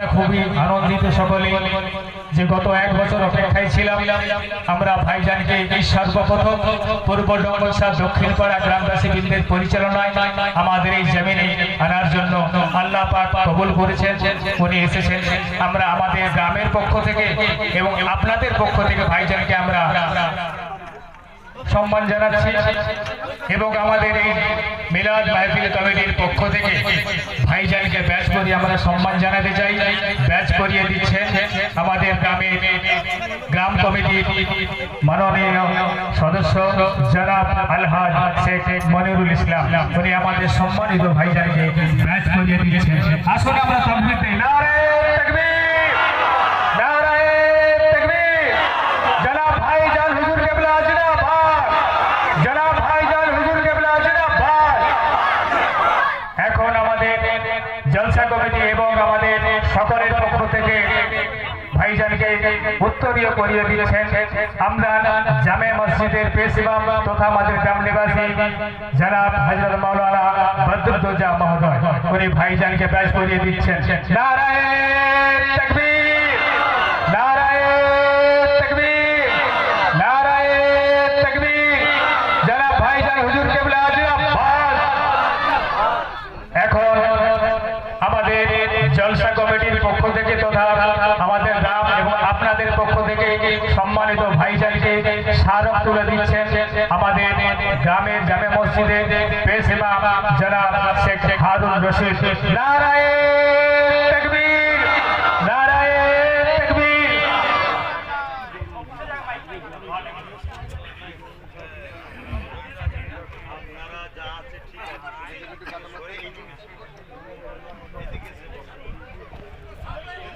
খুবই আনন্দিত সকলে যে গত এক বছর অপেক্ষায় ছিলাম আমরা ভাইজানকে এই সর্বপ্রথম পূর্ব ডঙ্গলসা দক্ষিণপাড়া গ্রামবাসী বৃন্দের পরিচালনায় আমাদের এই জমিনে আনার জন্য আল্লাহ পাক কবুল করেছেন। উনি এসেছেন, আমরা আমাদের গ্রামের পক্ষ থেকে এবং আপনাদের পক্ষ থেকে ভাইজানকে আমরা সম্মান জানাচ্ছি এবং আমাদের এই মিলাদ মাহফিল কমিটির পক্ষ থেকে ভাইজানকে ব্যাচ করিয়ে আমরা সম্মান জানাতে চাই। ব্যাচ করিয়ে দিচ্ছেন আমাদের গ্রাম কমিটির মাননীয় সদস্য জনাব আলহাজ শেখ মনিরুল ইসলাম। উনি আমাদের সম্মানিত ভাইজানকে ব্যাচ করিয়ে দিচ্ছেন। আসুন আমরা তাকবীর দেই। নারে তাকবীর, নারে তাকবীর। জনাব ভাইজান হুজুর কেবলা জিন্দাবাদ, জনাব ভাইজান হুজুর কেবলা জিন্দাবাদ। এখন আমাদের জলসা কমিটি এবং আমাদের সকলের পক্ষ থেকে ভাইজানকে উত্তরীয় করিয়ে দিয়েছেন আমরা জামে মসজিদের পেশ ইমাম তথা আমাদের গ্রাম নিবাসী জনাব হযরত মাওলানা বদরুদ্দোজা মহোদয়। উনি ভাইজানকে ব্যাচ করিয়ে দিচ্ছেন। নারায়ে তাকবীর, নারায়ে তাকবীর, নারায়ে তাকবীর। জনাব ভাইজান হুজুর কেবলা জিন্দাবাদ। এখন আমাদের জলসা কমিটির পক্ষ থেকে তথা আমাদের গ্রাম এবং আপনাদের পক্ষ থেকে সম্মানিত ভাইজানকে স্মারক তুলে দিচ্ছেন আমাদের গ্রামের জামে মসজিদের পেশ ইমাম জনাব শেখ হারুন রশিদ। নারায়ে